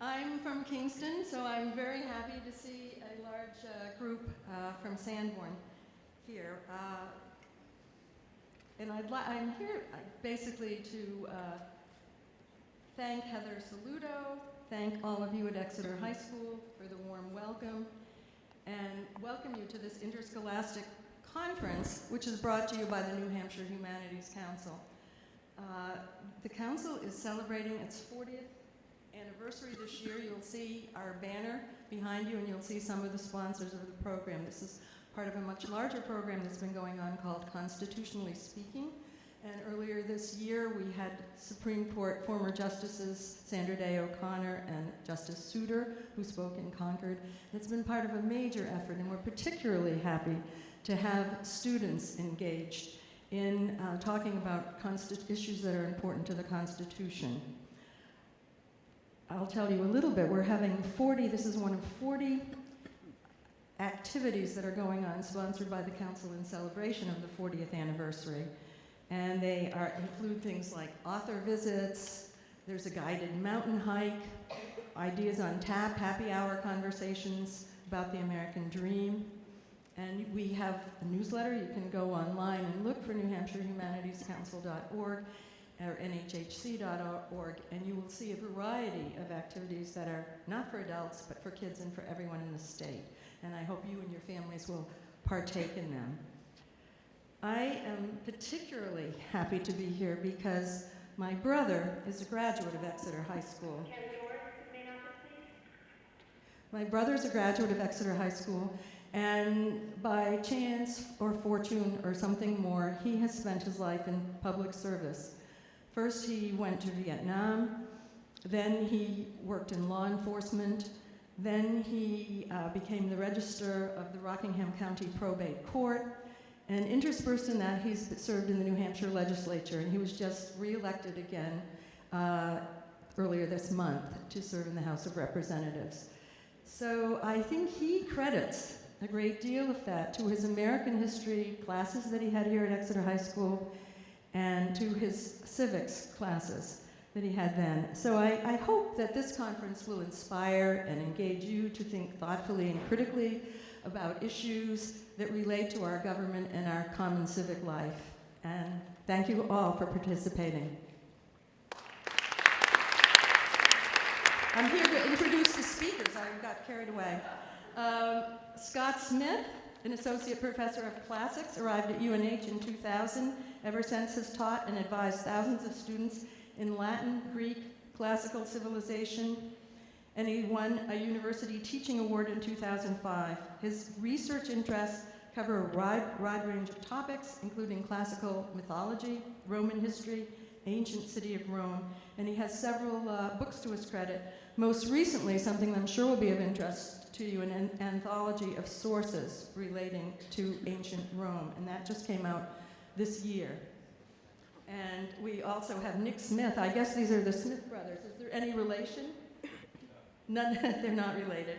I'm from Kingston, so I'm very happy to see a large group from Sanborn here. And I'm here basically to thank Heather Saludo, thank all of you at Exeter High School for the warm welcome, and welcome you to this Interscholastic Conference, which is brought to you by the New Hampshire Humanities Council. The council is celebrating its 40th anniversary this year. You'll see our banner behind you, and you'll see some of the sponsors of the program. This is part of a much larger program that's been going on called Constitutionally Speaking. And earlier this year, we had Supreme Court former Justices Sandra Day O'Connor and Justice Souter, who spoke in Concord. It's been part of a major effort, and we're particularly happy to have students engaged in talking about issues that are important to the Constitution. I'll tell you a little bit. We're having this is one of 40 activities that are going on, sponsored by the Council in celebration of the 40th anniversary. And they include things like author visits, there's a guided mountain hike, ideas on tap, happy hour conversations about the American dream. And we have a newsletter. You can go online and look for NewHampshireHumanities.Council.org or nhhc.org, and you will see a variety of activities that are not for adults, but for kids and for everyone in the state. And I hope you and your families will partake in them. I am particularly happy to be here because my brother is a graduate of Exeter High School. My brother's a graduate of Exeter High School, and by chance or fortune or something more, he has spent his life in public service. First, he went to Vietnam, then he worked in law enforcement, then he became the Register of the Rockingham County Probate Court, and interspersed in that, he's served in the New Hampshire legislature, and he was just re-elected again earlier this month to serve in the House of Representatives. So I think he credits a great deal of that to his American history classes that he had here at Exeter High School and to his civics classes that he had then. So I hope that this conference will inspire and engage you to think thoughtfully and critically about issues that relate to our government and our common civic life. And thank you all for participating. I'm here to introduce the speakers. I got carried away. Scott Smith, an associate professor of classics, arrived at UNH in 2000. Ever since has taught and advised thousands of students in Latin, Greek, classical civilization, and he won a university teaching award in 2005. His research interests cover a wide range of topics, including classical mythology, Roman history, ancient city of Rome, and he has several books to his credit. Most recently, something I'm sure will be of interest to you, an anthology of sources relating to ancient Rome, and that just came out this year. And we also have Nick Smith. I guess these are the Smith brothers. Is there any relation? None, they're not related.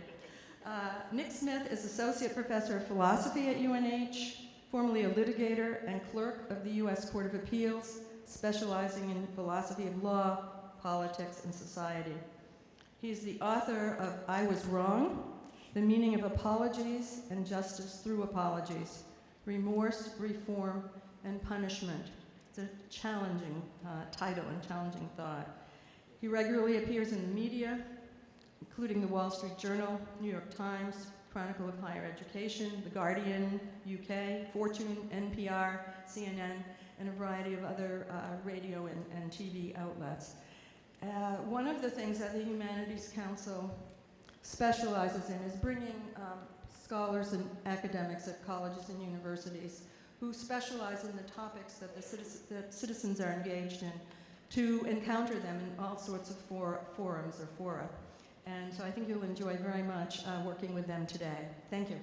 Nick Smith is Associate Professor of Philosophy at UNH, formerly a litigator and clerk of the U.S. Court of Appeals, specializing in philosophy of law, politics, and society. He's the author of I Was Wrong, The Meaning of Apologies and Justice Through Apologies, Remorse, Reform, and Punishment. It's a challenging title and challenging thought. He regularly appears in the media, including the Wall Street Journal, New York Times, Chronicle of Higher Education, The Guardian, UK, Fortune, NPR, CNN, and a variety of other radio and TV outlets. One of the things that the Humanities Council specializes in is bringing scholars and academics at colleges and universities who specialize in the topics that the citizens are engaged in to encounter them in all sorts of forums or fora. And so I think you'll enjoy very much working with them today. Thank you.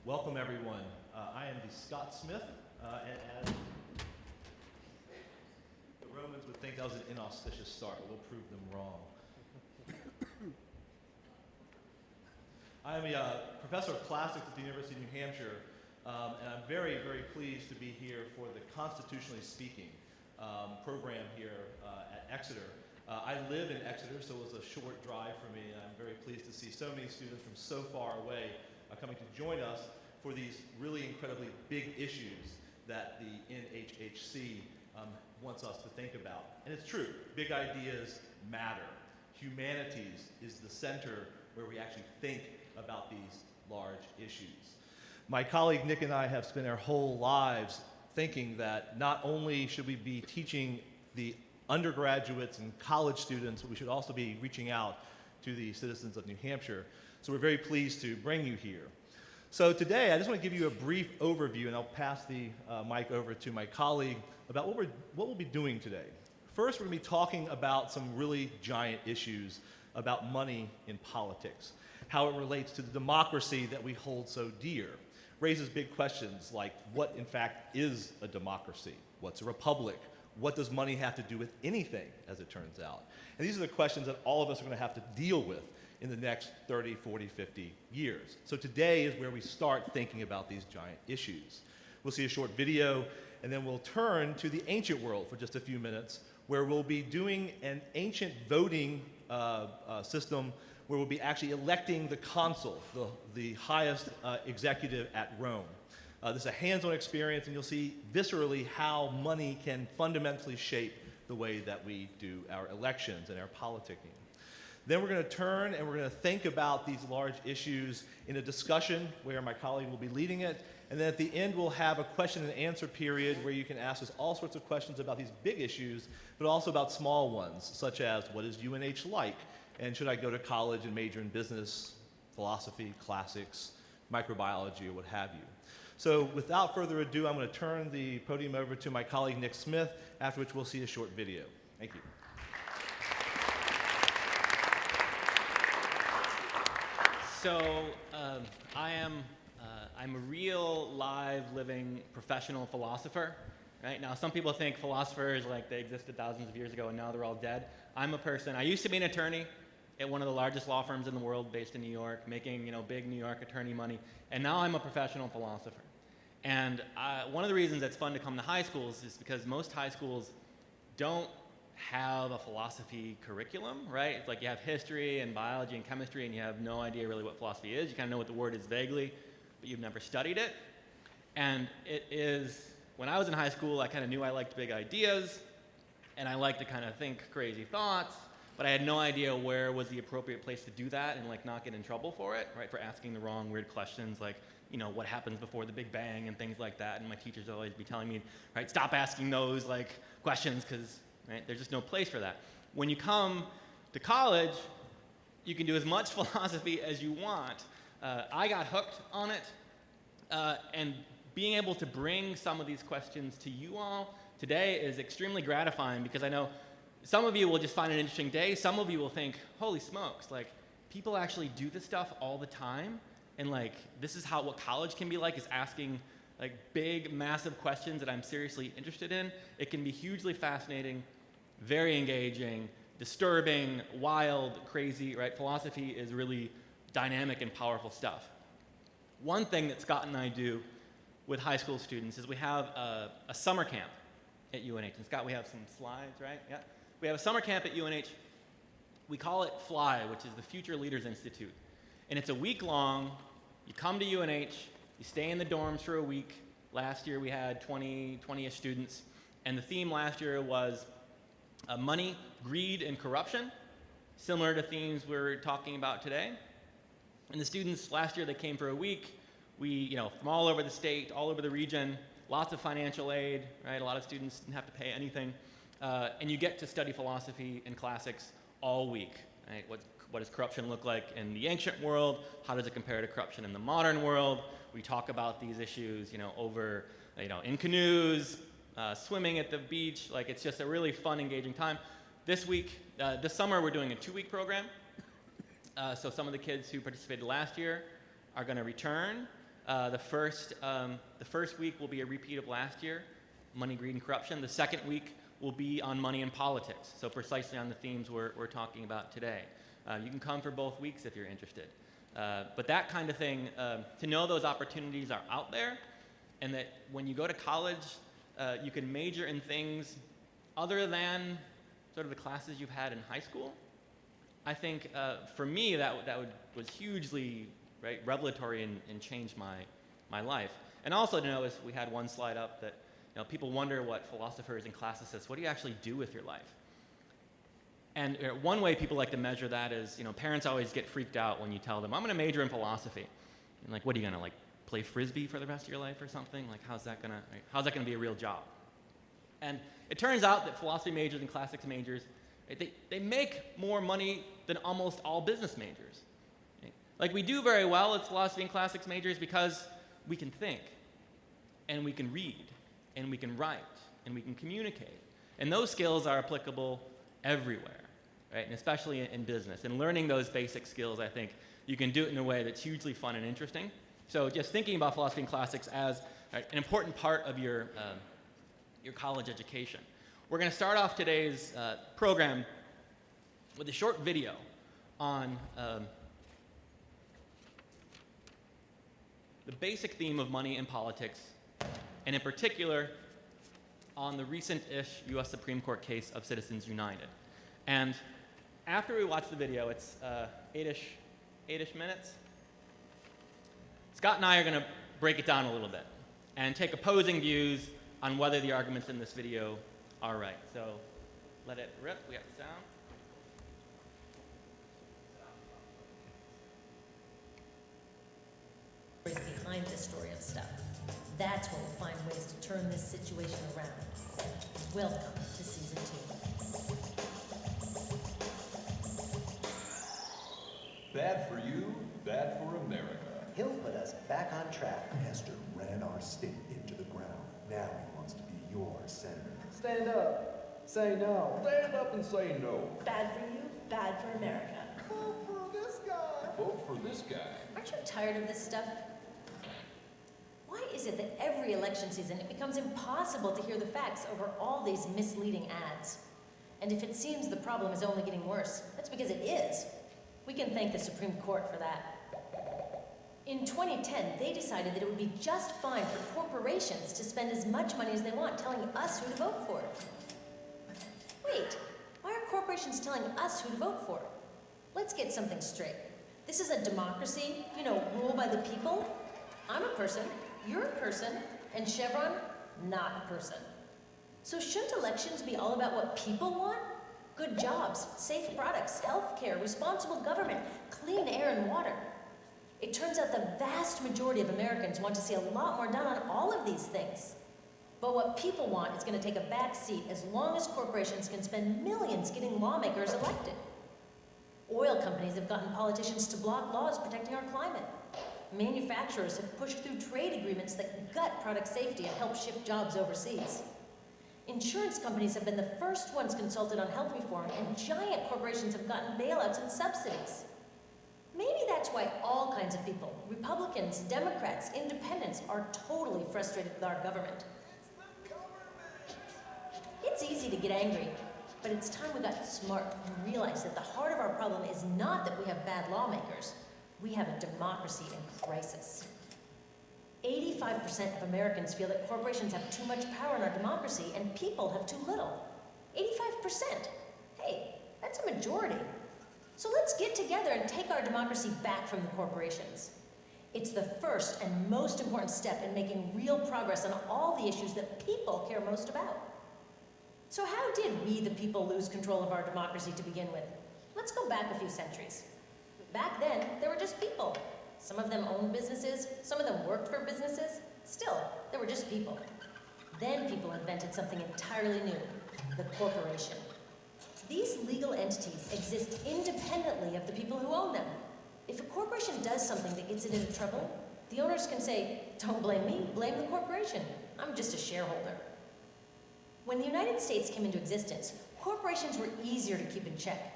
Welcome, everyone. I am the Scott Smith, and as the Romans would think that was an inauspicious start, but we'll prove them wrong. I am a professor of classics at the University of New Hampshire, And I'm very, very pleased to be here for the Constitutionally Speaking program here at Exeter. I live in Exeter, so it was a short drive for me, and I'm very pleased to see so many students from so far away coming to join us for these really incredibly big issues that the NHHC wants us to think about. And it's true, big ideas matter. Humanities is the center where we actually think about these large issues. My colleague Nick and I have spent our whole lives thinking that not only should we be teaching the undergraduates and college students, but we should also be reaching out to the citizens of New Hampshire. So we're very pleased to bring you here. So today, I just want to give you a brief overview, and I'll pass the mic over to my colleague about what we'll be doing today. First, we're going to be talking about some really giant issues about money in politics, how it relates to the democracy that we hold so dear. Raises big questions like what, in fact, is a democracy? What's a republic? What does money have to do with anything, as it turns out? And these are the questions that all of us are going to have to deal with in the next 30, 40, 50 years. So today is where we start thinking about these giant issues. We'll see a short video, and then we'll turn to the ancient world for just a few minutes, where we'll be doing an ancient voting system where we'll be actually electing the consul, the highest executive at Rome. This is a hands-on experience, and you'll see viscerally how money can fundamentally shape the way that we do our elections and our politicking. Then we're going to turn and we're going to think about these large issues in a discussion where my colleague will be leading it. And then at the end, we'll have a question and answer period where you can ask us all sorts of questions about these big issues, but also about small ones, such as what is UNH like? And should I go to college and major in business, philosophy, classics, microbiology, or what have you? So without further ado, I'm going to turn the podium over to my colleague Nick Smith, after which we'll see a short video. Thank you. So I'm a real, live, living, professional philosopher. Right? Now, some people think philosophers, like, they existed thousands of years ago and now they're all dead. I'm a person, I used to be an attorney at one of the largest law firms in the world based in New York, making, big New York attorney money. And now I'm a professional philosopher. And one of the reasons it's fun to come to high schools is because most high schools don't have a philosophy curriculum, right? It's like you have history and biology and chemistry and you have no idea really what philosophy is. You kind of know what the word is vaguely, but you've never studied it. And it is, when I was in high school, I kind of knew I liked big ideas and I liked to kind of think crazy thoughts, but I had no idea where was the appropriate place to do that and like not get in trouble for it, right? For asking the wrong weird questions like, what happens before the Big Bang and things like that. And my teachers would always be telling me, right, stop asking those like questions because, right, there's just no place for that. When you come to college, you can do as much philosophy as you want. I got hooked on it, and being able to bring some of these questions to you all today is extremely gratifying because I know some of you will just find it an interesting day. Some of you will think, holy smokes, like, people actually do this stuff all the time, and like, this is what college can be like, is asking like big, massive questions that I'm seriously interested in. It can be hugely fascinating, very engaging, disturbing, wild, crazy, right? Philosophy is really dynamic and powerful stuff. One thing that Scott and I do with high school students is we have a summer camp at UNH. And Scott, we have some slides, right? Yeah. We have a summer camp at UNH. We call it FLY, which is the Future Leaders Institute. And it's a week long. You come to UNH, you stay in the dorms for a week. Last year we had 20-ish students. And the theme last year was money, greed, and corruption, similar to themes we're talking about today. And the students, last year they came for a week. We, from all over the state, all over the region, lots of financial aid, right? A lot of students didn't have to pay anything. And you get to study philosophy and classics all week, right? What does corruption look like in the ancient world? How does it compare to corruption in the modern world? We talk about these issues, over, in canoes, swimming at the beach. Like, it's just a really fun, engaging time. This summer, we're doing a 2-week program. So some of the kids who participated last year are going to return. The first week will be a repeat of last year, money, greed, and corruption. The second week will be on money and politics, so precisely on the themes we're talking about today. You can come for both weeks if you're interested. But that kind of thing, to know those opportunities are out there and that when you go to college, you can major in things other than sort of the classes you've had in high school. I think for me that was hugely revelatory and changed my life. And also to know, as we had one slide up, that people wonder what philosophers and classicists, what do you actually do with your life? And one way people like to measure that is, parents always get freaked out when you tell them, I'm going to major in philosophy. And like, what are you going to play Frisbee for the rest of your life or something? Like, how's that going to be a real job? And it turns out that philosophy majors and classics majors, they make more money than almost all business majors. Like, we do very well as philosophy and classics majors because we can think, and we can read, and we can write, and we can communicate. And those skills are applicable everywhere, right? And especially in business. And learning those basic skills, I think you can do it in a way that's hugely fun and interesting. So just thinking about philosophy and classics as an important part of your college education. We're going to start off today's program with a short video on the basic theme of money and politics, and in particular on the recent-ish U.S. Supreme Court case of Citizens United. And after we watch the video, it's 8-ish minutes, Scott and I are going to break it down a little bit and take opposing views on whether the arguments in this video are right. So let it rip. We have the sound. Behind the story of stuff. That's when we'll find ways to turn this situation around. Welcome to Season 2. Bad for you, bad for America. He'll put us back on track. Hester ran our state into the ground. Now he wants to be your senator. Stand up. Say no. Stand up and say no. Bad for you, bad for America. Vote for this guy. Vote for this guy. Aren't you tired of this stuff? Why is it that every election season it becomes impossible to hear the facts over all these misleading ads? And if it seems the problem is only getting worse, that's because it is. We can thank the Supreme Court for that. In 2010, they decided that it would be just fine for corporations to spend as much money as they want telling us who to vote for. Wait, why are corporations telling us who to vote for? Let's get something straight. This is a democracy, ruled by the people. I'm a person, you're a person, and Chevron, not a person. So shouldn't elections be all about what people want? Good jobs, safe products, health care, responsible government, clean air and water. It turns out the vast majority of Americans want to see a lot more done on all of these things. But what people want is going to take a back seat as long as corporations can spend millions getting lawmakers elected. Oil companies have gotten politicians to block laws protecting our climate. Manufacturers have pushed through trade agreements that gut product safety and help ship jobs overseas. Insurance companies have been the first ones consulted on health reform, and giant corporations have gotten bailouts and subsidies. Maybe that's why all kinds of people, Republicans, Democrats, independents, are totally frustrated with our government. It's easy to get angry, but it's time we got smart and realized that the heart of our problem is not that we have bad lawmakers. We have a democracy in crisis. 85% of Americans feel that corporations have too much power in our democracy and people have too little. 85%. Hey, that's a majority. So let's get together and take our democracy back from the corporations. It's the first and most important step in making real progress on all the issues that people care most about. So how did we, the people, lose control of our democracy to begin with? Let's go back a few centuries. Back then, there were just people. Some of them owned businesses, some of them worked for businesses. Still, there were just people. Then people invented something entirely new, the corporation. These legal entities exist independently of the people who own them. If a corporation does something that gets it into trouble, the owners can say, don't blame me, blame the corporation. I'm just a shareholder. When the United States came into existence, corporations were easier to keep in check.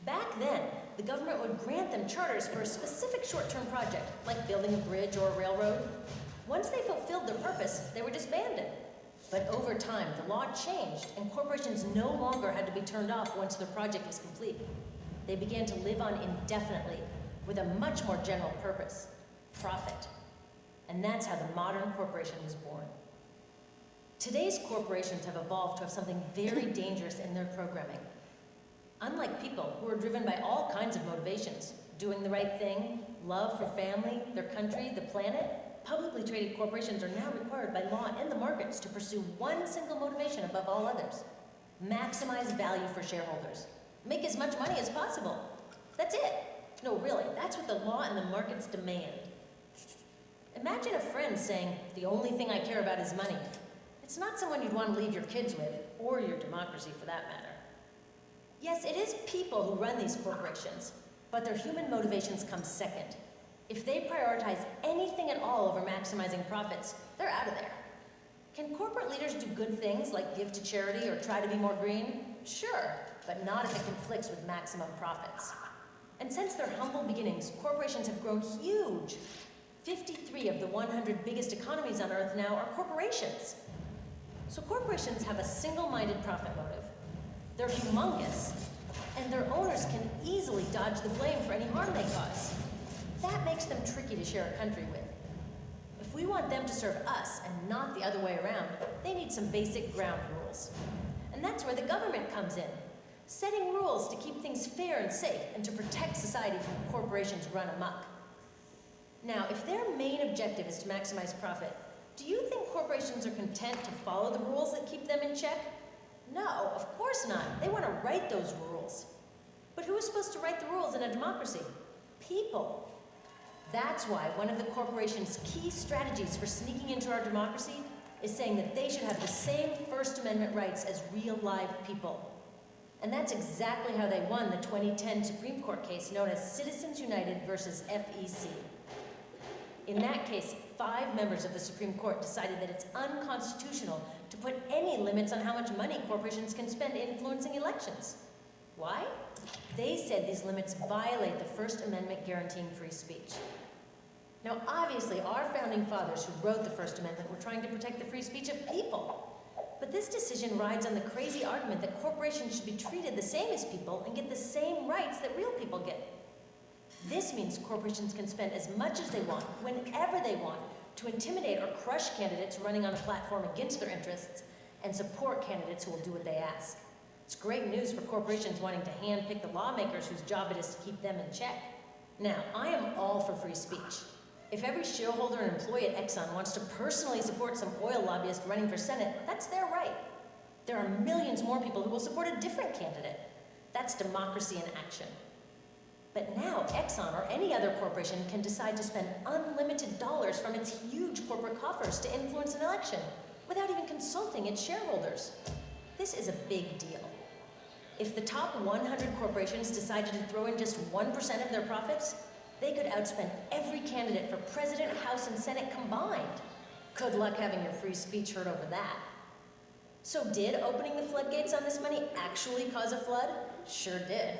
Back then, the government would grant them charters for a specific short-term project, like building a bridge or a railroad. Once they fulfilled their purpose, they were disbanded. But over time, the law changed, and corporations no longer had to be turned off once their project was complete. They began to live on indefinitely, with a much more general purpose, profit. And And that's how the modern corporation was born. Today's corporations have evolved to have something very dangerous in their programming. Unlike people who are driven by all kinds of motivations, doing the right thing, love for family, their country, the planet, publicly traded corporations are now required by law and the markets to pursue one single motivation above all others: maximize value for shareholders. Make as much money as possible. That's it. No, really, that's what the law and the markets demand. Imagine a friend saying, "The only thing I care about is money." It's not someone you'd want to leave your kids with, or your democracy for that matter. Yes, it is people who run these corporations, but their human motivations come second. If they prioritize anything at all over maximizing profits, they're out of there. Can corporate leaders do good things like give to charity or try to be more green? Sure, but not if it conflicts with maximum profits. And since their humble beginnings, corporations have grown huge. 53 of the 100 biggest economies on Earth now are corporations. So corporations have a single-minded profit motive. They're humongous, and their owners can easily dodge the blame for any harm they cause. That makes them tricky to share a country with. If we want them to serve us and not the other way around, they need some basic ground rules. And that's where the government comes in, setting rules to keep things fair and safe and to protect society from corporations run amok. Now, if their main objective is to maximize profit, do you think corporations are content to follow the rules that keep them in check? No, of course not. They want to write those rules. But who is supposed to write the rules in a democracy? People. That's why one of the corporation's key strategies for sneaking into our democracy is saying that they should have the same First Amendment rights as real live people. And that's exactly how they won the 2010 Supreme Court case known as Citizens United versus FEC. In that case, 5 members of the Supreme Court decided that it's unconstitutional to put any limits on how much money corporations can spend influencing elections. Why? They said these limits violate the First Amendment guaranteeing free speech. Now, obviously, our founding fathers who wrote the First Amendment were trying to protect the free speech of people. But this decision rides on the crazy argument that corporations should be treated the same as people and get the same rights that real people get. This means corporations can spend as much as they want, whenever they want, to intimidate or crush candidates running on a platform against their interests and support candidates who will do what they ask. It's great news for corporations wanting to handpick the lawmakers whose job it is to keep them in check. Now, I am all for free speech. If every shareholder and employee at Exxon wants to personally support some oil lobbyist running for Senate, that's their right. There are millions more people who will support a different candidate. That's democracy in action. But now, Exxon or any other corporation can decide to spend unlimited dollars from its huge corporate coffers to influence an election without even consulting its shareholders. This is a big deal. If the top 100 corporations decided to throw in just 1% of their profits, they could outspend every candidate for president, House, and Senate combined. Good luck having your free speech heard over that. So did opening the floodgates on this money actually cause a flood? Sure did.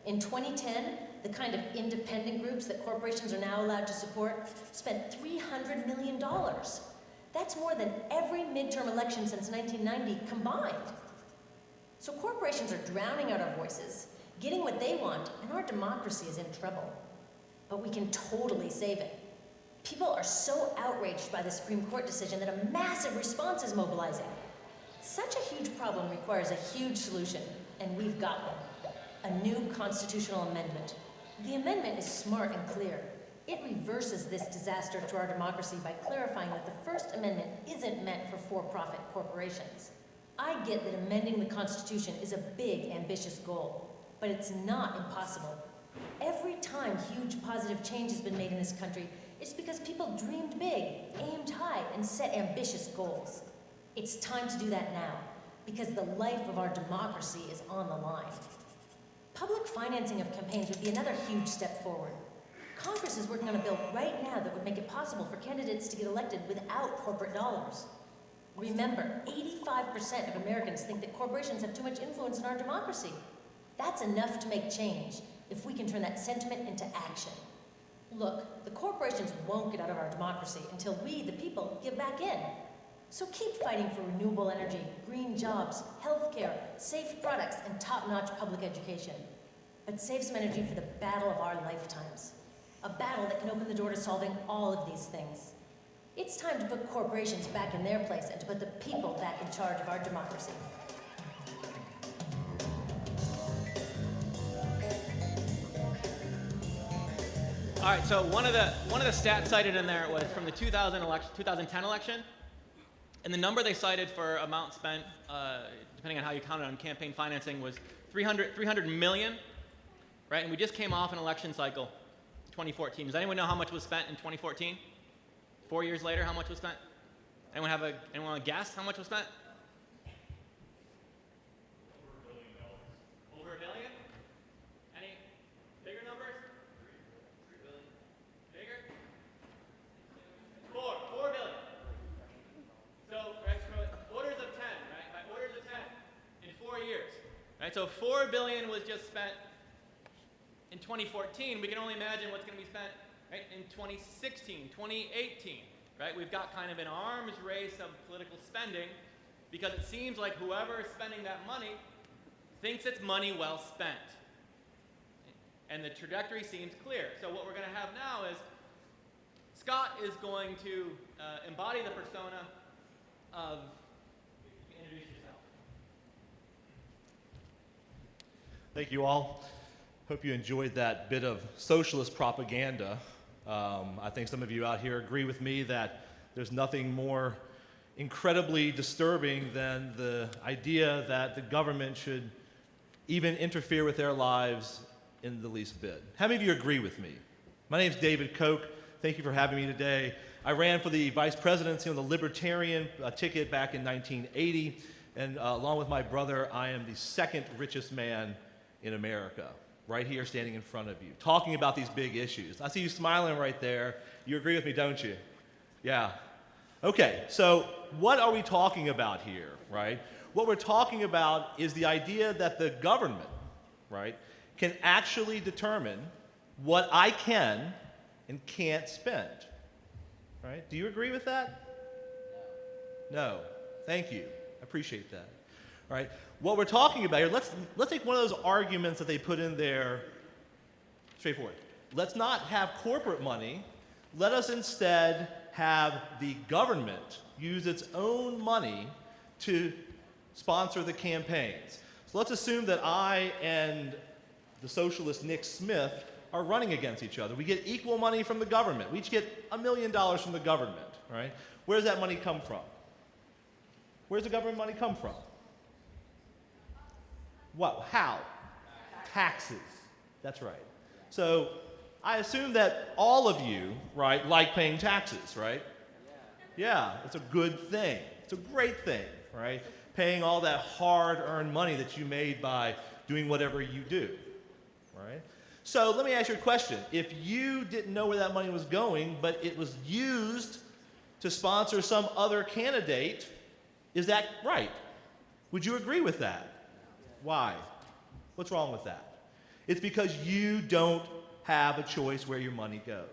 In 2010, the kind of independent groups that corporations are now allowed to support spent $300 million. That's more than every midterm election since 1990 combined. So corporations are drowning out our voices, getting what they want, and our democracy is in trouble. But we can totally save it. People are so outraged by the Supreme Court decision that a massive response is mobilizing. Such a huge problem requires a huge solution, and we've got one. A new constitutional amendment. The amendment is smart and clear. It reverses this disaster to our democracy by clarifying that the First Amendment isn't meant for for-profit corporations. I get that amending the Constitution is a big, ambitious goal, but it's not impossible. Every time huge positive change has been made in this country, it's because people dreamed big, aimed high, and set ambitious goals. It's time to do that now, because the life of our democracy is on the line. Public financing of campaigns would be another huge step forward. Congress is working on a bill right now that would make it possible for candidates to get elected without corporate dollars. Remember, 85% of Americans think that corporations have too much influence in our democracy. That's enough to make change if we can turn that sentiment into action. Look, the corporations won't get out of our democracy until we, the people, give back in. So keep fighting for renewable energy, green jobs, healthcare, safe products, and top-notch public education. But save some energy for the battle of our lifetimes. A battle that can open the door to solving all of these things. It's time to put corporations back in their place and to put the people back in charge of our democracy. All right, so one of the stats cited in there was from the 2010 election, and the number they cited for amount spent, depending on how you counted on campaign financing, was 300 million, right? And we just came off an election cycle, 2014. Does anyone know how much was spent in 2014? 4 years later, how much was spent? Anyone want to guess how much was spent? Over $1 billion? Any bigger numbers? Bigger? 4 billion. So, right, so orders of 10, right? By orders of 10 in 4 years. Right, so $4 billion was just spent in 2014. We can only imagine what's going to be spent, right, in 2016, 2018. Right? We've got kind of an arms race of political spending because it seems like whoever is spending that money thinks it's money well spent. And the trajectory seems clear. So what we're going to have now is Scott is going to embody the persona of, introduce yourself. Thank you all. Hope you enjoyed that bit of socialist propaganda. I think some of you out here agree with me that there's nothing more incredibly disturbing than the idea that the government should even interfere with their lives in the least bit. How many of you agree with me? My name is David Koch. Thank you for having me today. I ran for the vice presidency on the Libertarian ticket back in 1980, and along with my brother, I am the second richest man in America. Right here standing in front of you, talking about these big issues. I see you smiling right there. You agree with me, don't you? Yeah. Okay, so what are we talking about here, right? What we're talking about is the idea that the government, right, can actually determine what I can and can't spend, right? Do you agree with that? No. Thank you. I appreciate that. All right. What we're talking about here, let's take one of those arguments that they put in there, straightforward. Let's not have corporate money. Let us instead have the government use its own money to sponsor the campaigns. So let's assume that I and the socialist Nick Smith are running against each other. We get equal money from the government. We each get $1 million from the government, right? Where does that money come from? Where's the government money come from? What? How? Taxes. That's right. So I assume that all of you, right, like paying taxes, right? Yeah, it's a good thing. It's a great thing, right? Paying all that hard-earned money that you made by doing whatever you do, right? So let me ask you a question. If you didn't know where that money was going, but it was used to sponsor some other candidate, is that right? Would you agree with that? Why? What's wrong with that? It's because you don't have a choice where your money goes,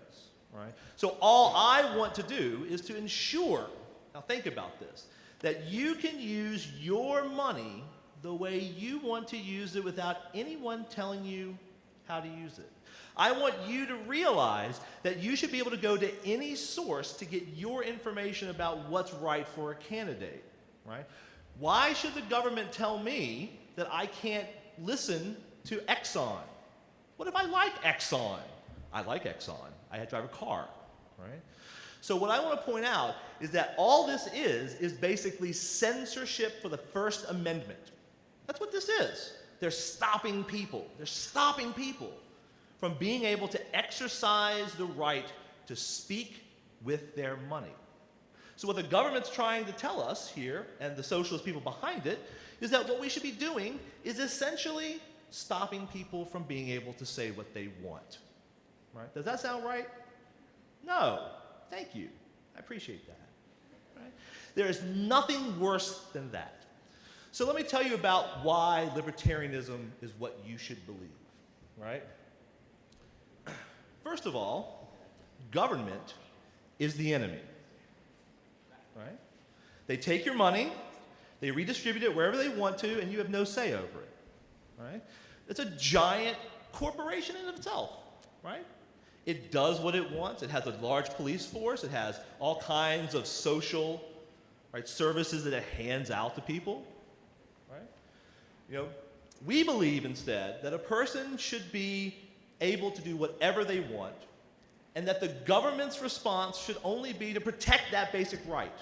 right? So all I want to do is to ensure, now think about this, that you can use your money the way you want to use it without anyone telling you how to use it. I want you to realize that you should be able to go to any source to get your information about what's right for a candidate, right? Why should the government tell me that I can't listen to Exxon? What if I like Exxon? I like Exxon. I had to drive a car, right? So what I want to point out is that all this is basically censorship for the First Amendment. That's what this is. They're stopping people. They're stopping people from being able to exercise the right to speak with their money. So what the government's trying to tell us here, and the socialist people behind it, is that what we should be doing is essentially stopping people from being able to say what they want. Right? Does that sound right? No. Thank you. I appreciate that. Right? There is nothing worse than that. So let me tell you about why libertarianism is what you should believe. Right? First of all, government is the enemy. Right? They take your money, they redistribute it wherever they want to, and you have no say over it. Right? It's a giant corporation in itself. Right? It does what it wants. It has a large police force. It has all kinds of social, right, services that it hands out to people. Right? You know, we believe instead that a person should be able to do whatever they want, and that the government's response should only be to protect that basic right.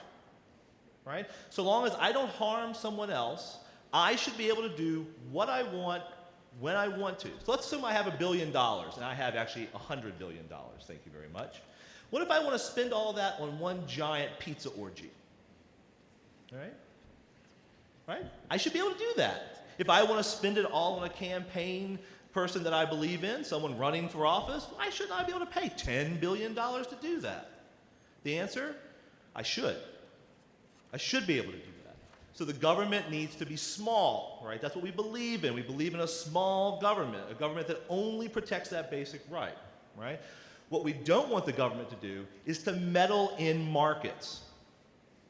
Right? So long as I don't harm someone else, I should be able to do what I want when I want to. So let's assume I have $1 billion, and I have actually $100 billion. Thank you very much. What if I want to spend all that on one giant pizza orgy? All right? Right? I should be able to do that. If I want to spend it all on a campaign person that I believe in, someone running for office, why shouldn't I be able to pay $10 billion to do that? The answer? I should. I should be able to do that. So the government needs to be small, right? That's what we believe in. We believe in a small government, a government that only protects that basic right, right? What we don't want the government to do is to meddle in markets,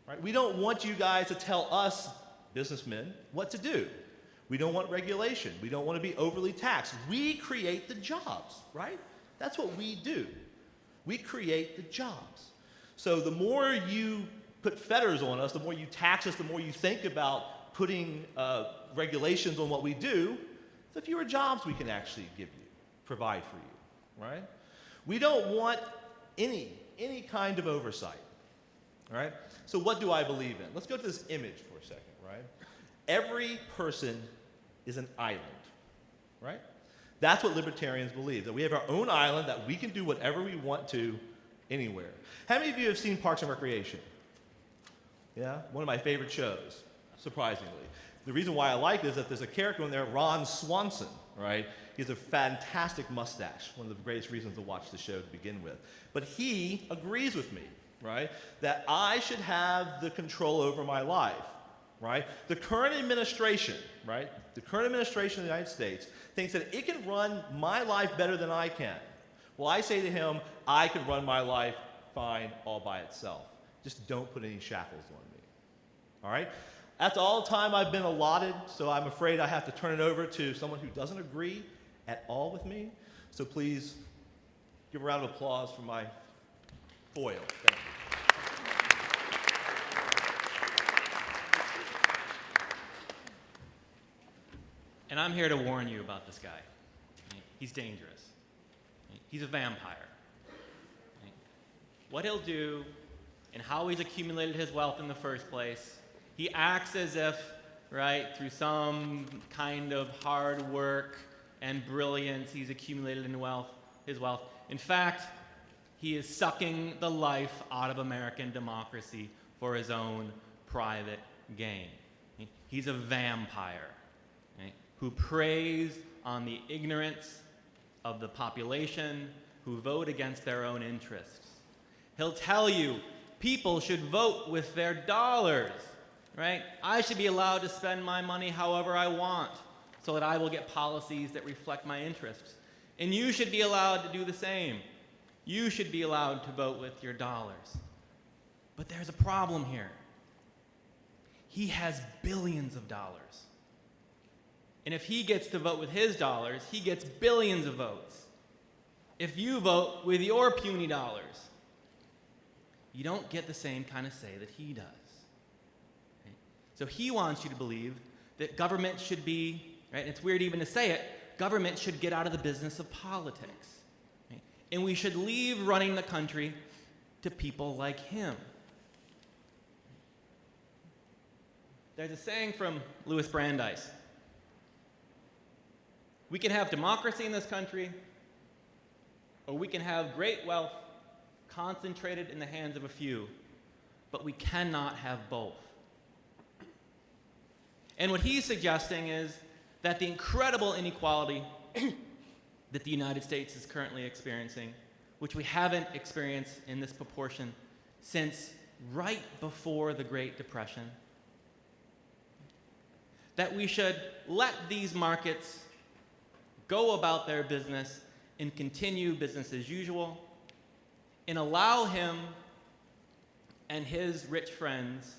right? We don't want you guys to tell us, businessmen, what to do. We don't want regulation. We don't want to be overly taxed. We create the jobs, right? That's what we do. We create the jobs. So the more you put fetters on us, the more you tax us, the more you think about putting regulations on what we do, the fewer jobs we can actually give you, provide for you, right? We don't want any kind of oversight, right? So what do I believe in? Let's go to this image for a second, right? Every person is an island, right? That's what libertarians believe, that we have our own island, that we can do whatever we want to anywhere. How many of you have seen Parks and Recreation? Yeah, one of my favorite shows, surprisingly. The reason why I like it is that there's a character in there, Ron Swanson, right? He has a fantastic mustache, one of the greatest reasons to watch the show to begin with. But he agrees with me, right, that I should have the control over my life, right? The current administration, right, the current administration of the United States thinks that it can run my life better than I can. Well, I say to him, I can run my life fine all by itself. Just don't put any shackles on me. All right? That's all the time I've been allotted, so I'm afraid I have to turn it over to someone who doesn't agree at all with me. So please give a round of applause for my foil. Thank you. And I'm here to warn you about this guy. He's dangerous. He's a vampire. What he'll do and how he's accumulated his wealth in the first place, he acts as if, right, through some kind of hard work and brilliance, he's accumulated his wealth. In fact, he is sucking the life out of American democracy for his own private gain. He's a vampire, right, who preys on the ignorance of the population who vote against their own interests. He'll tell you people should vote with their dollars, right? I should be allowed to spend my money however I want so that I will get policies that reflect my interests. And you should be allowed to do the same. You should be allowed to vote with your dollars. But there's a problem here. He has billions of dollars. And if he gets to vote with his dollars, he gets billions of votes. If you vote with your puny dollars, you don't get the same kind of say that he does. Right? So he wants you to believe that government should be, right, and it's weird even to say it, government should get out of the business of politics. Right? And we should leave running the country to people like him. There's a saying from Louis Brandeis. We can have democracy in this country, or we can have great wealth concentrated in the hands of a few, but we cannot have both. And what he's suggesting is that the incredible inequality that the United States is currently experiencing, which we haven't experienced in this proportion since right before the Great Depression, that we should let these markets go about their business and continue business as usual, and allow him and his rich friends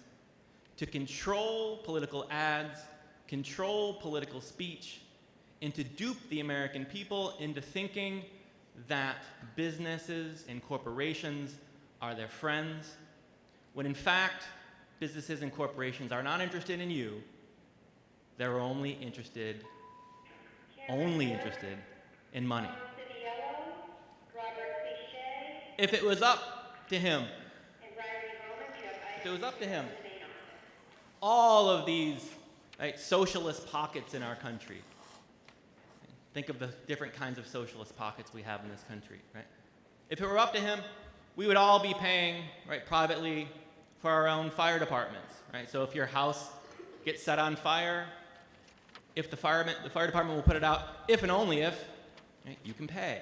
to control political ads, control political speech, and to dupe the American people into thinking that businesses and corporations are their friends, when in fact, businesses and corporations are not interested in you. They're only interested in money. If it was up to him, all of these socialist pockets in our country, think of the different kinds of socialist pockets we have in this country, right? If it were up to him, we would all be paying, privately for our own fire departments, right? So if your house gets set on fire, if the fire department will put it out, if and only if, you can pay.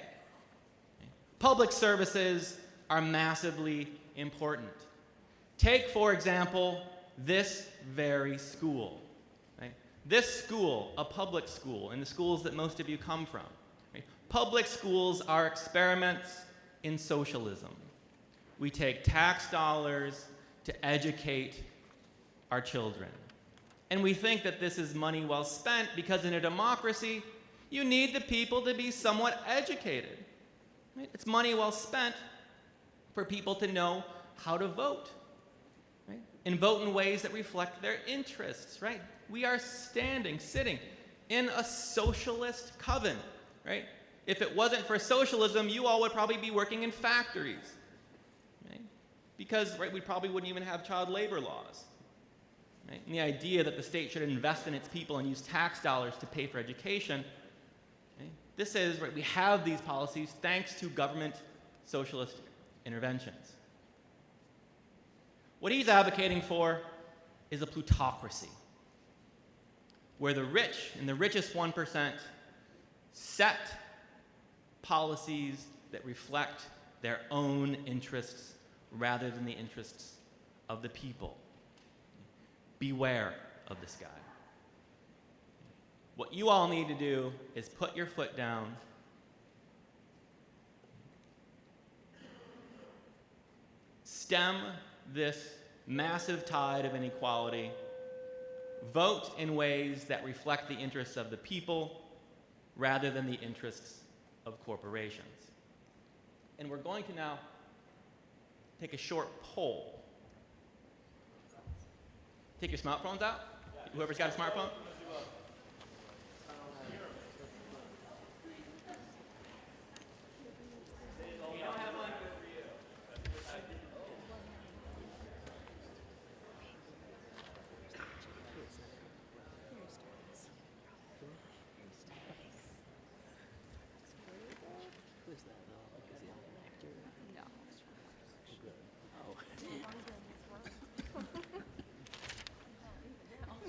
Public services are massively important. Take, for example, this very school. Right? This school, a public school, and the schools that most of you come from. Right? Public schools are experiments in socialism. We take tax dollars to educate our children. And we think that this is money well spent because in a democracy, you need the people to be somewhat educated. Right? It's money well spent for people to know how to vote, right? And vote in ways that reflect their interests, right? We are sitting in a socialist coven, right? If it wasn't for socialism, you all would probably be working in factories, right? Because, we probably wouldn't even have child labor laws. Right? And the idea that the state should invest in its people and use tax dollars to pay for education, this is, we have these policies thanks to government socialist interventions. What he's advocating for is a plutocracy, where the rich and the richest 1% set policies that reflect their own interests rather than the interests of the people. Beware of this guy. What you all need to do is put your foot down, stem this massive tide of inequality, vote in ways that reflect the interests of the people rather than the interests of corporations. And we're going to now take a short poll. Take your smartphones out. Whoever's got a smartphone.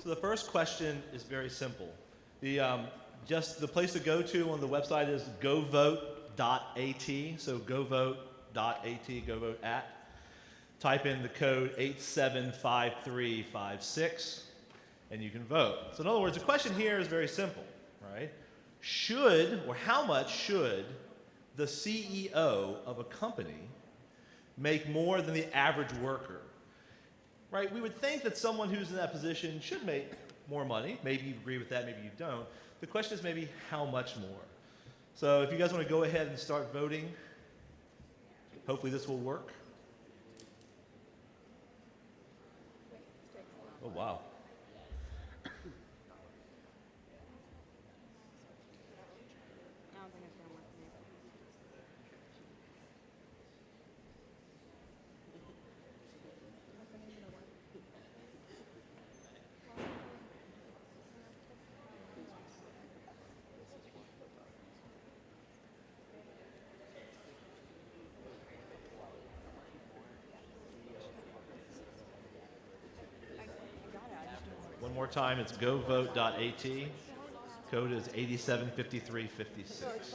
So the first question is very simple. Just the place to go to on the website is govote.at. So govote.at, go vote at. Type in the code 875356, and you can vote. So in other words, the question here is very simple, right? Should, or how much should, the CEO of a company make more than the average worker? Right? We would think that someone who's in that position should make more money. Maybe you agree with that, maybe you don't. The question is maybe how much more. So if you guys want to go ahead and start voting, hopefully this will work. Oh, wow. One more time, it's govote.at. Code is 875356.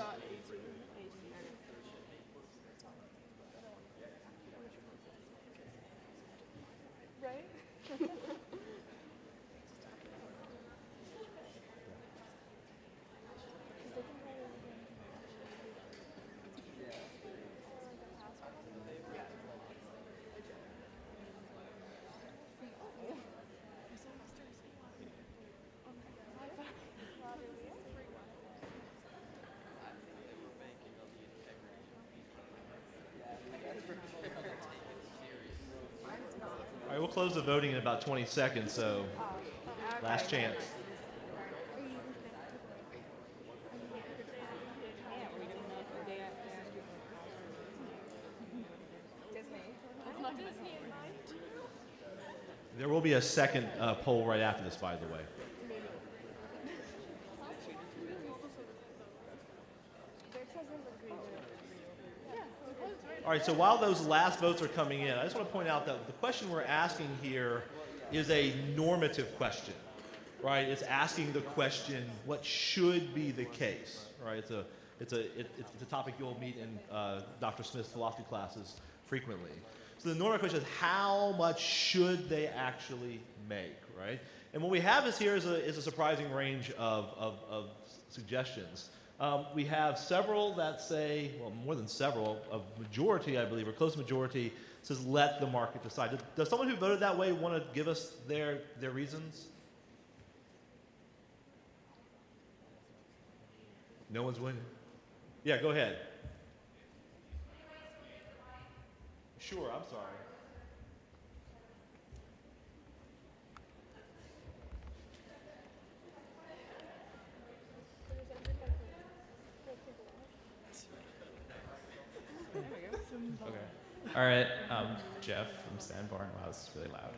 we'll close the voting in about 20 seconds, so last chance. There will be a second poll right after this, by the way. All right, so while those last votes are coming in, I just want to point out that the question we're asking here is a normative question, right? It's asking the question, what should be the case, right? It's a topic you'll meet in Dr. Smith's philosophy classes frequently. So the normative question is, how much should they actually make, right? And what we have is here is a surprising range of suggestions. We have several that say, well, more than several, a majority, I believe, or close majority, says let the market decide. Does someone who voted that way want to give us their reasons? No one's winning? Yeah, go ahead. Sure, I'm sorry. All right, Jeff from Sanborn. Wow, this is really loud.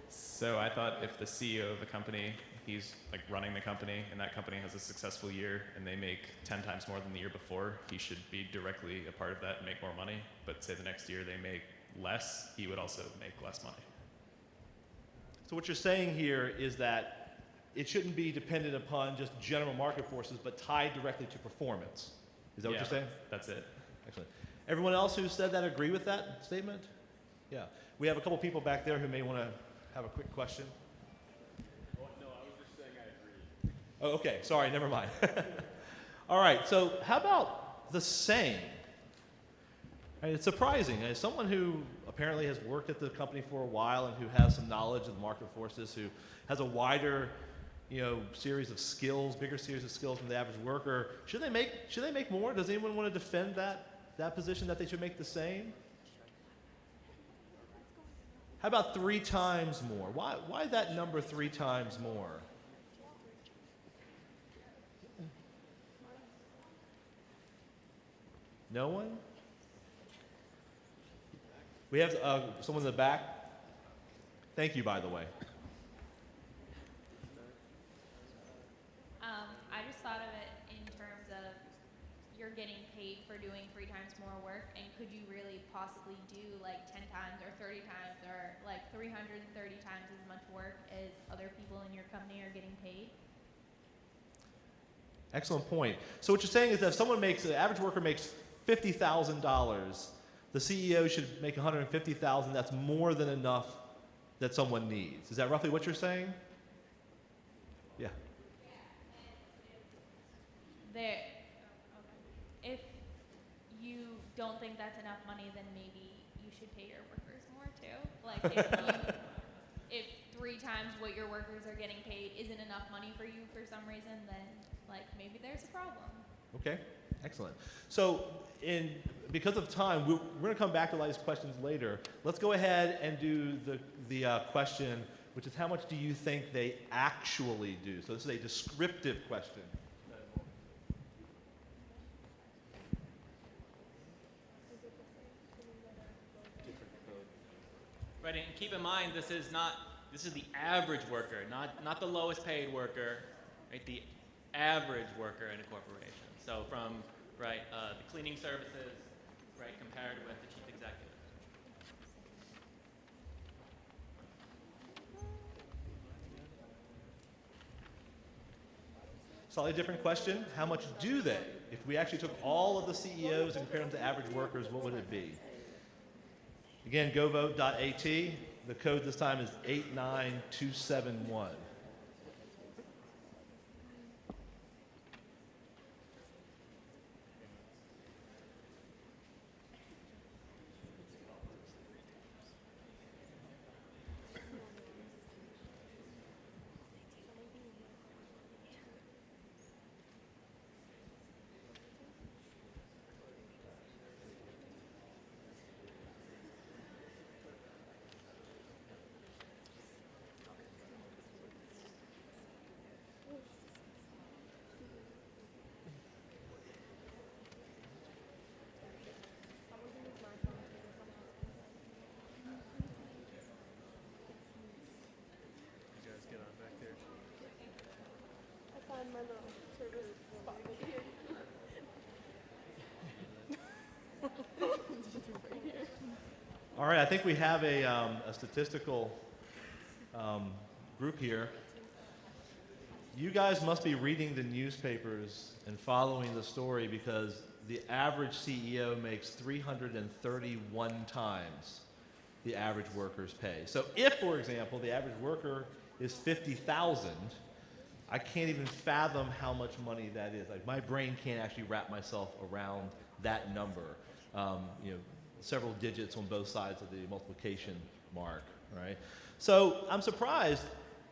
So I thought if the CEO of a company, he's like running the company, and that company has a successful year, and they make 10 times more than the year before, he should be directly a part of that and make more money. But say the next year they make less, he would also make less money. So what you're saying here is that it shouldn't be dependent upon just general market forces, but tied directly to performance. Is that what you're saying? That's it. Excellent. Everyone else who said that agree with that statement? Yeah. We have a couple people back there who may want to have a quick question. Well, no, I was just saying I agree. Oh, okay. Sorry, never mind. All right. So how about the same? Right, it's surprising. As someone who apparently has worked at the company for a while and who has some knowledge of the market forces, who has a wider, series of skills, bigger series of skills than the average worker, should they make more? Does anyone want to defend that position, that they should make the same? How about 3 times more? Why that number 3 times more? No one? We have someone in the back. Thank you, by the way. I just thought of it in terms of you're getting paid for doing 3 times more work, and could you really possibly do like 10 times or 30 times or like 330 times as much work as other people in your company are getting paid? Excellent point. So what you're saying is that if the average worker makes $50,000, the CEO should make $150,000. That's more than enough that someone needs. Is that roughly what you're saying? Yeah. If you don't think that's enough money, then maybe you should pay your workers more too. Like if 3 times what your workers are getting paid isn't enough money for you for some reason, then like maybe there's a problem. Okay. Excellent. So because of time, we're going to come back to a lot of these questions later. Let's go ahead and do the question, which is how much do you think they actually do? So this is a descriptive question. Right, and keep in mind this is the average worker, not the lowest paid worker, right? The average worker in a corporation. So from the cleaning services, right, compared with the chief executive. Slightly different question. How much do they? If we actually took all of the CEOs and compared them to average workers, what would it be? Again, govote.at. The code this time is 89271. All right, I think we have a statistical group here. You guys must be reading the newspapers and following the story because the average CEO makes 331 times the average worker's pay. So if, for example, the average worker is 50,000, I can't even fathom how much money that is. Like, my brain can't actually wrap myself around that number. You know, several digits on both sides of the multiplication mark, right? So I'm surprised.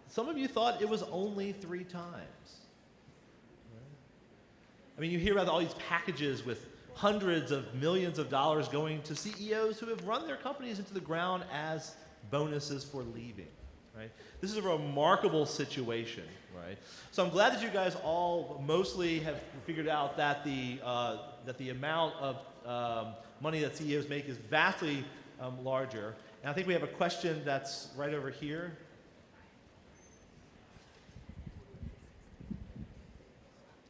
Some of you thought it was only 3 times. Right? I mean, you hear about all these packages with hundreds of millions of dollars going to CEOs who have run their companies into the ground as bonuses for leaving, right? This is a remarkable situation, right? So I'm glad that you guys all mostly have figured out that the amount of money that CEOs make is vastly larger. And I think we have a question that's right over here.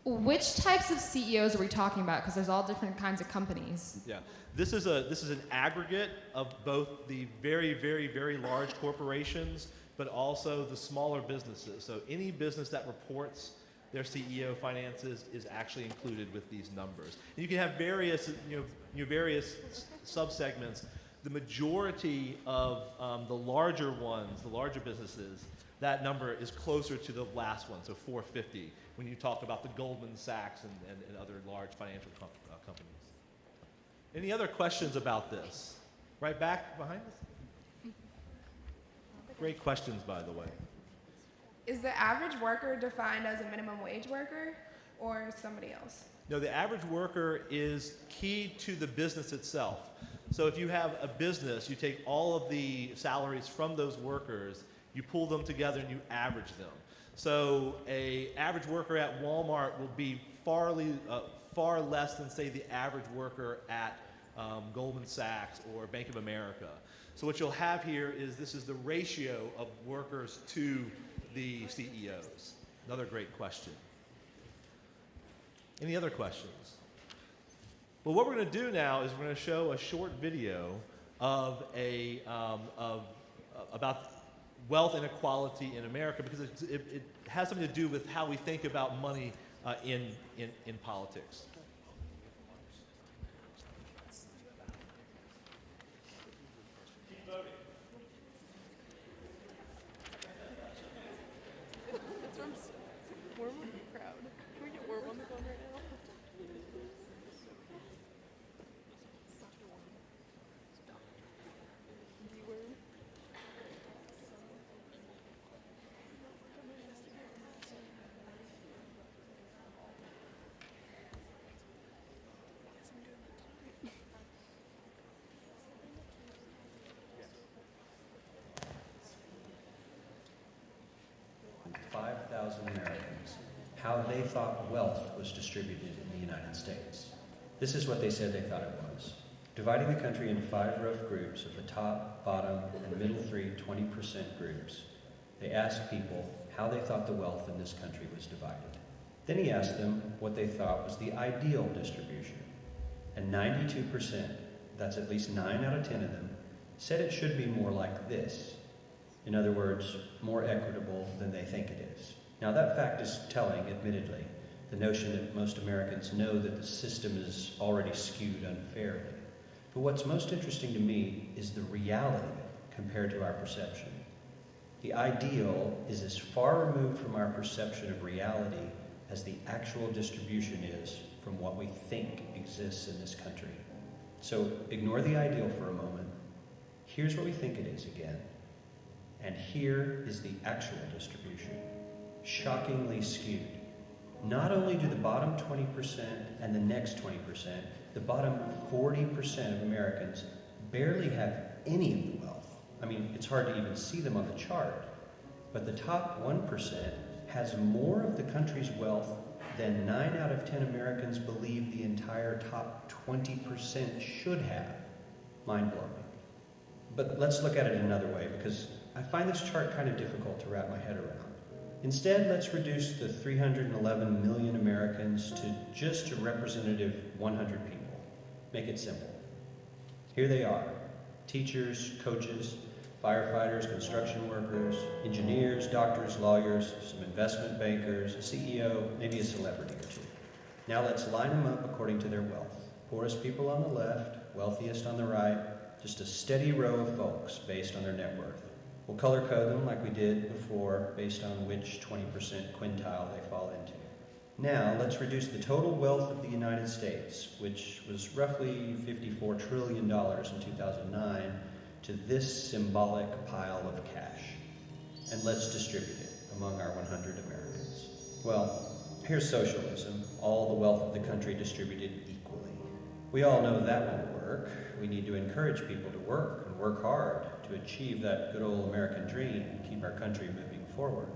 Which types of CEOs are we talking about? Because there's all different kinds of companies. Yeah, this is an aggregate of both the very, very, very large corporations, but also the smaller businesses. So any business that reports their CEO finances is actually included with these numbers. And you can have various, various subsegments. The majority of the larger ones, the larger businesses, that number is closer to the last one, so 450, when you talk about the Goldman Sachs and other large financial companies. Any other questions about this? Right back behind us? Great questions, by the way. Is the average worker defined as a minimum wage worker or somebody else? No, the average worker is key to the business itself. So if you have a business, you take all of the salaries from those workers, you pull them together and you average them. So an average worker at Walmart will be far less than, say, the average worker at Goldman Sachs or Bank of America. So what you'll have here is this is the ratio of workers to the CEOs. Another great question. Any other questions? Well, what we're going to do now is we're going to show a short video of about wealth inequality in America, because it has something to do with how we think about money in politics. Keep voting. It's warm on the crowd. Can we get warm on the phone right now? 5,000 Americans how they thought wealth was distributed in the United States. This is what they said they thought it was. Dividing the country into 5 rough groups of the top, bottom, and middle 3 20% groups, they asked people how they thought the wealth in this country was divided. Then he asked them what they thought was the ideal distribution. And 92%, that's at least 9 out of 10 of them, said it should be more like this. In other words, more equitable than they think it is. Now that fact is telling, admittedly, the notion that most Americans know that the system is already skewed unfairly. But what's most interesting to me is the reality compared to our perception. The ideal is as far removed from our perception of reality as the actual distribution is from what we think exists in this country. So ignore the ideal for a moment. Here's what we think it is again. And here is the actual distribution, shockingly skewed. Not only do the bottom 20% and the next 20%, the bottom 40% of Americans barely have any of the wealth. I mean, it's hard to even see them on the chart. But the top 1% has more of the country's wealth than 9 out of 10 Americans believe the entire top 20% should have. Mind-blowing. But let's look at it another way, because I find this chart kind of difficult to wrap my head around. Instead, let's reduce the 311 million Americans to just a representative 100 people. Make it simple. Here they are. Teachers, coaches, firefighters, construction workers, engineers, doctors, lawyers, some investment bankers, a CEO, maybe a celebrity or two. Now let's line them up according to their wealth. Poorest people on the left, wealthiest on the right, just a steady row of folks based on their net worth. We'll color code them like we did before based on which 20% quintile they fall into. Now, let's reduce the total wealth of the United States, which was roughly $54 trillion in 2009, to this symbolic pile of cash. And let's distribute it among our 100 Americans. Well, here's socialism, all the wealth of the country distributed equally. We all know that won't work. We need to encourage people to work and work hard to achieve that good old American dream and keep our country moving forward.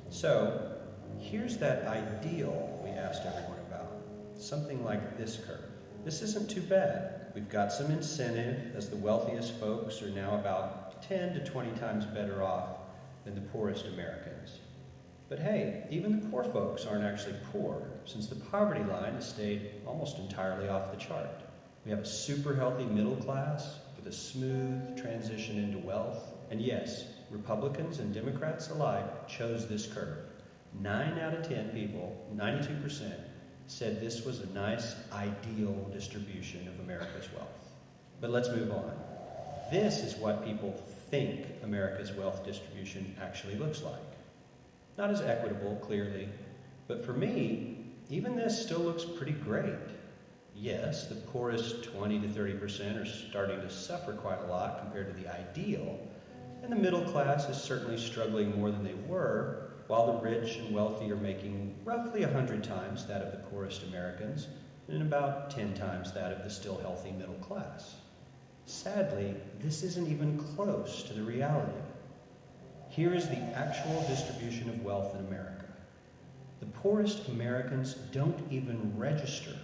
So, here's that ideal we asked everyone about. Something like this curve. This isn't too bad. We've got some incentive, as the wealthiest folks are now about 10 to 20 times better off than the poorest Americans. But hey, even the poor folks aren't actually poor, since the poverty line has stayed almost entirely off the chart. We have a super healthy middle class with a smooth transition into wealth. And yes, Republicans and Democrats alike chose this curve. 9 out of 10 people, 92%, said this was a nice, ideal distribution of America's wealth. But let's move on. This is what people think America's wealth distribution actually looks like. Not as equitable, clearly, but for me, even this still looks pretty great. Yes, the poorest 20 to 30% are starting to suffer quite a lot compared to the ideal, and the middle class is certainly struggling more than they were, while the rich and wealthy are making roughly 100 times that of the poorest Americans, and about 10 times that of the still healthy middle class. Sadly, this isn't even close to the reality. Here is the actual distribution of wealth in America. The poorest Americans don't even register.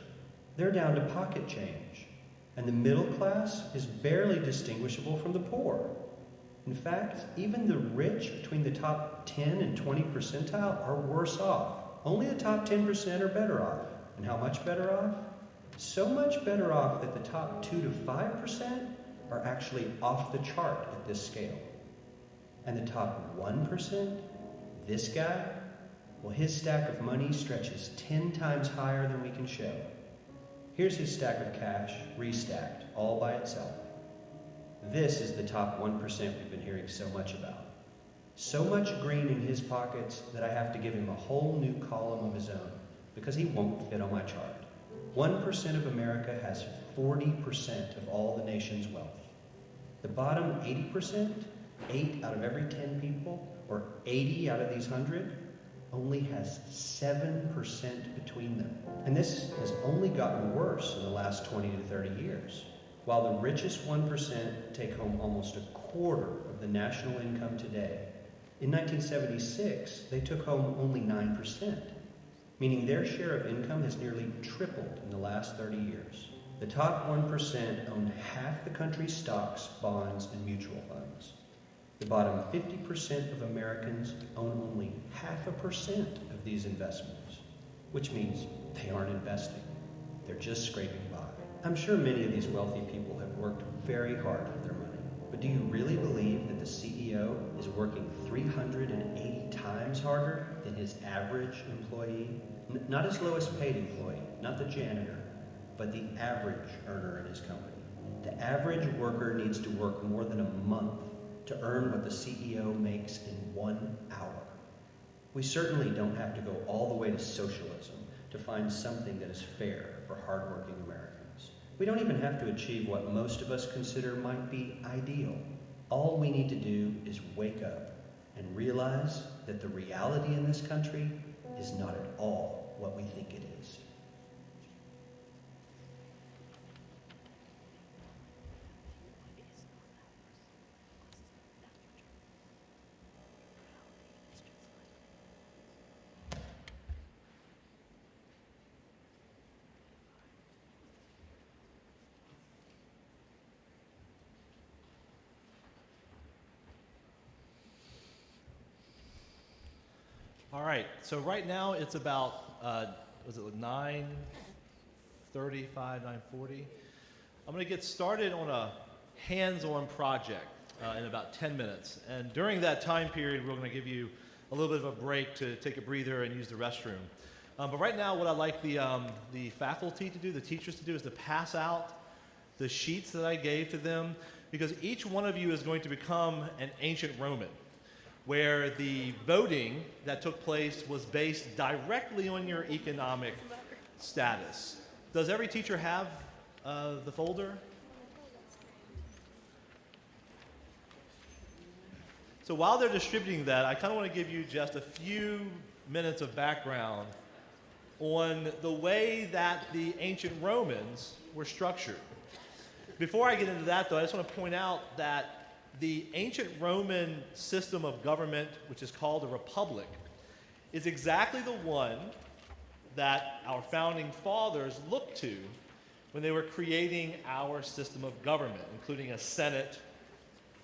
They're down to pocket change, and the middle class is barely distinguishable from the poor. In fact, even the rich between the top 10 and 20 percentile are worse off. Only the top 10% are better off. And how much better off? So much better off that the top 2 to 5% are actually off the chart at this scale. And the top 1%, this guy, well, his stack of money stretches 10 times higher than we can show. Here's his stack of cash, restacked, all by itself. This is the top 1% we've been hearing so much about. So much green in his pockets that I have to give him a whole new column of his own, because he won't fit on my chart. 1% of America has 40% of all the nation's wealth. The bottom 80%, 8 out of every 10 people, or 80 out of these 100, only has 7% between them. And this has only gotten worse in the last 20 to 30 years. While the richest 1% take home almost a quarter of the national income today, in 1976, they took home only 9%, meaning their share of income has nearly tripled in the last 30 years. The top 1% own half the country's stocks, bonds, and mutual funds. The bottom 50% of Americans own only 0.5% of these investments, which means they aren't investing. They're just scraping by. I'm sure many of these wealthy people have worked very hard for their money, but do you really believe that the CEO is working 380 times harder than his average employee? Not his lowest paid employee, not the janitor, but the average earner in his company. The average worker needs to work more than a month to earn what the CEO makes in 1 hour. We certainly don't have to go all the way to socialism to find something that is fair for hardworking Americans. We don't even have to achieve what most of us consider might be ideal. All we need to do is wake up and realize that the reality in this country is not at all what we think it is. All right, so right now it's about, was it 9:35, 9:40? I'm gonna get started on a hands-on project in about 10 minutes. And during that time period, we're going to give you a little bit of a break to take a breather and use the restroom. But right now, what I'd like the faculty to do, the teachers to do, is to pass out the sheets that I gave to them, because each one of you is going to become an ancient Roman, where the voting that took place was based directly on your economic status. Does every teacher have the folder? So while they're distributing that, I kind of want to give you just a few minutes of background on the way that the ancient Romans were structured. Before I get into that, though, I just want to point out that the ancient Roman system of government, which is called a republic, is exactly the one that our founding fathers looked to when they were creating our system of government, including a Senate,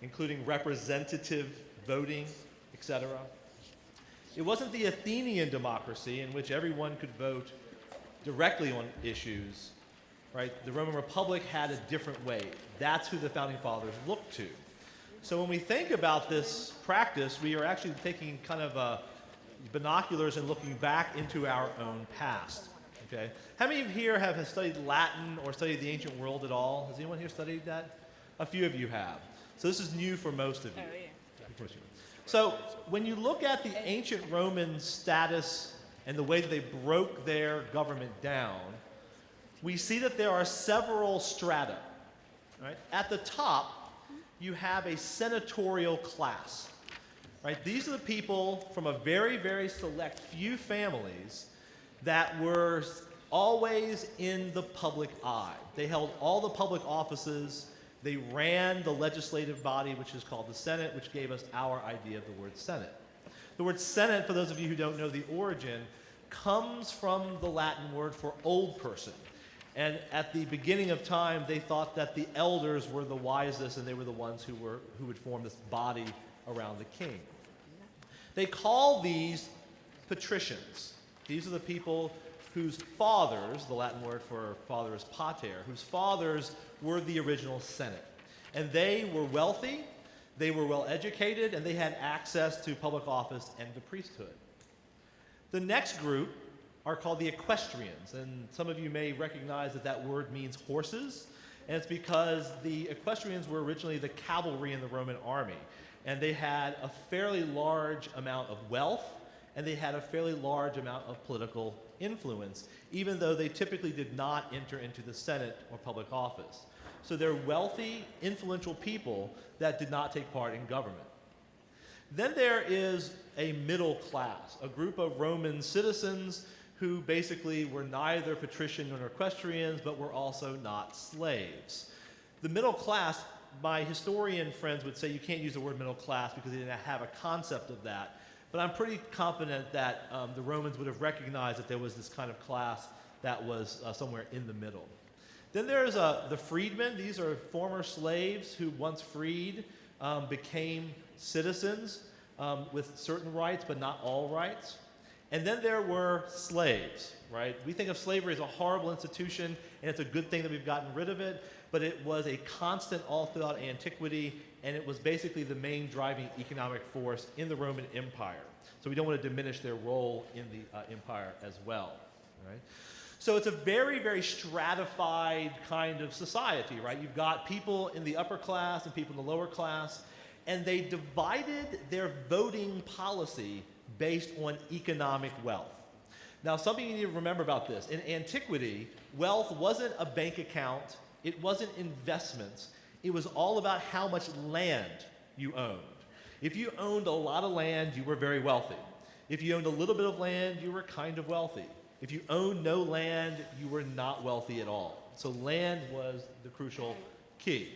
including representative voting, etc. It wasn't the Athenian democracy in which everyone could vote directly on issues, right? The Roman Republic had a different way. That's who the founding fathers looked to. So when we think about this practice, we are actually taking kind of binoculars and looking back into our own past. Okay? How many of you here have studied Latin or studied the ancient world at all? Has anyone here studied that? A few of you have. So this is new for most of you. Oh, yeah. So when you look at the ancient Roman status and the way that they broke their government down, we see that there are several strata. Right? At the top, you have a senatorial class. Right? These are the people from a very, very select few families that were always in the public eye. They held all the public offices. They ran the legislative body, which is called the Senate, which gave us our idea of the word Senate. The word Senate, for those of you who don't know the origin, comes from the Latin word for old person. And at the beginning of time, they thought that the elders were the wisest, and they were the ones who would form this body around the king. They call these patricians. These are the people whose fathers, the Latin word for father is pater, whose fathers were the original Senate. And they were wealthy, they were well educated, and they had access to public office and the priesthood. The next group are called the equestrians, and some of you may recognize that that word means horses, and it's because the equestrians were originally the cavalry in the Roman army, and they had a fairly large amount of wealth, and they had a fairly large amount of political influence, even though they typically did not enter into the Senate or public office. So they're wealthy, influential people that did not take part in government. Then there is a middle class, a group of Roman citizens who basically were neither patrician nor equestrians, but were also not slaves. The middle class, my historian friends would say you can't use the word middle class because they didn't have a concept of that. But I'm pretty confident that the Romans would have recognized that there was this kind of class that was somewhere in the middle. Then there's the freedmen. These are former slaves who, once freed, became citizens with certain rights, but not all rights. And then there were slaves, right? We think of slavery as a horrible institution, and it's a good thing that we've gotten rid of it, but it was a constant all throughout antiquity, and it was basically the main driving economic force in the Roman Empire. So we don't want to diminish their role in the empire as well, right? So it's a very, very stratified kind of society, right? You've got people in the upper class and people in the lower class, and they divided their voting policy based on economic wealth. Now, something you need to remember about this. In antiquity, wealth wasn't a bank account. It wasn't investments. It was all about how much land you owned. If you owned a lot of land, you were very wealthy. If you owned a little bit of land, you were kind of wealthy. If you owned no land, you were not wealthy at all. So land was the crucial key.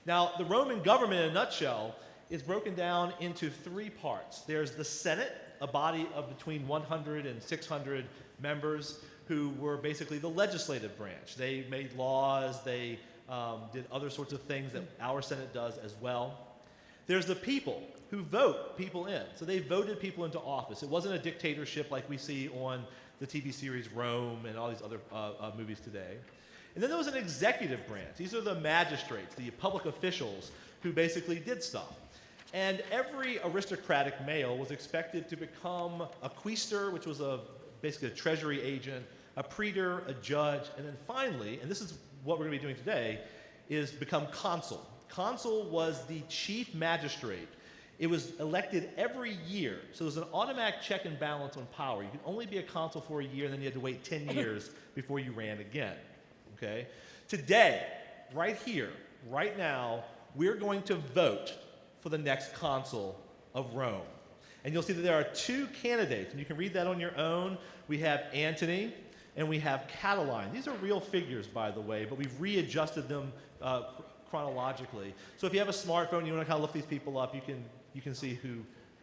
Now, the Roman government, in a nutshell, is broken down into three parts. There's the Senate, a body of between 100 and 600 members who were basically the legislative branch. They made laws, they did other sorts of things that our Senate does as well. There's the people who vote people in. So they voted people into office. It wasn't a dictatorship like we see on the TV series Rome and all these other movies today. And then there was an executive branch. These are the magistrates, the public officials who basically did stuff. And every aristocratic male was expected to become a quaestor, which was basically a treasury agent, a praetor, a judge, and then finally, and this is what we're going to be doing today, is become consul. Consul was the chief magistrate. It was elected every year, so there's an automatic check and balance on power. You could only be a consul for a year, and then you had to wait 10 years before you ran again. Okay? Today, right here, right now, we're going to vote for the next consul of Rome. And you'll see that there are two candidates, and you can read that on your own. We have Antony and we have Catiline. These are real figures, by the way, but we've readjusted them chronologically. So if you have a smartphone and you want to kind of look these people up, you can see who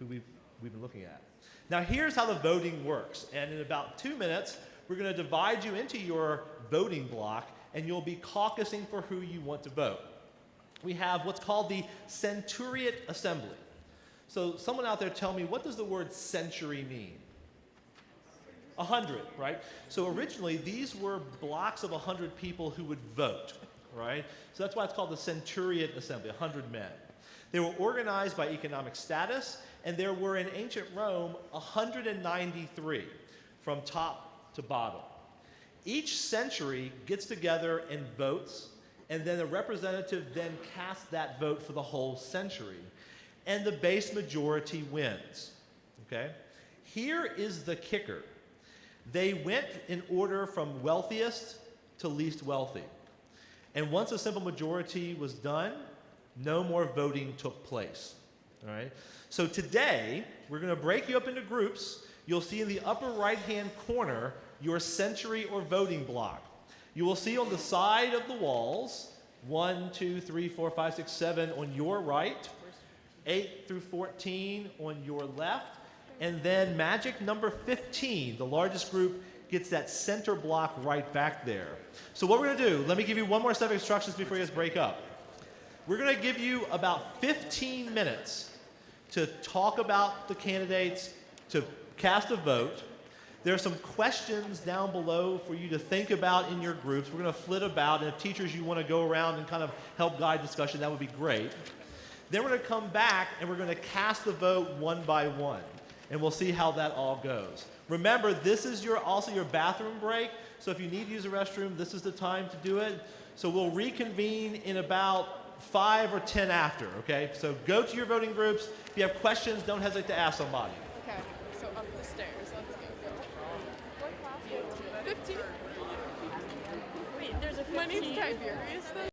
we've been looking at. Now here's how the voting works. And in about 2 minutes, we're going to divide you into your voting block, and you'll be caucusing for who you want to vote. We have what's called the centuriate assembly. So someone out there tell me, what does the word century mean? 100, right? So originally, these were blocks of 100 people who would vote, right? So that's why it's called the centuriate assembly, 100 men. They were organized by economic status, and there were in ancient Rome 193 from top to bottom. Each century gets together and votes, and then a representative then casts that vote for the whole century, and the base majority wins, okay? Here is the kicker. They went in order from wealthiest to least wealthy. And once a simple majority was done, no more voting took place, all right? So today, we're going to break you up into groups. You'll see in the upper right-hand corner your century or voting block. You will see on the side of the walls, 1, 2, 3, 4, 5, 6, 7 on your right, 8 through 14 on your left, and then magic number 15, the largest group, gets that center block right back there. So what we're going to do, let me give you one more set of instructions before you guys break up. We're going to give you about 15 minutes to talk about the candidates, to cast a vote. There are some questions down below for you to think about in your groups. We're going to flit about, and if teachers, you want to go around and kind of help guide discussion, that would be great. Then we're going to come back and we're going to cast the vote one by one, and we'll see how that all goes. Remember, this is also your bathroom break, so if you need to use a restroom, this is the time to do it. So we'll reconvene in about 5 or 10 after, okay? So go to your voting groups. If you have questions, don't hesitate to ask somebody. Okay, so up the stairs. Let's go. What class? 15. Wait, there's a 15. My name's Tiberius, though.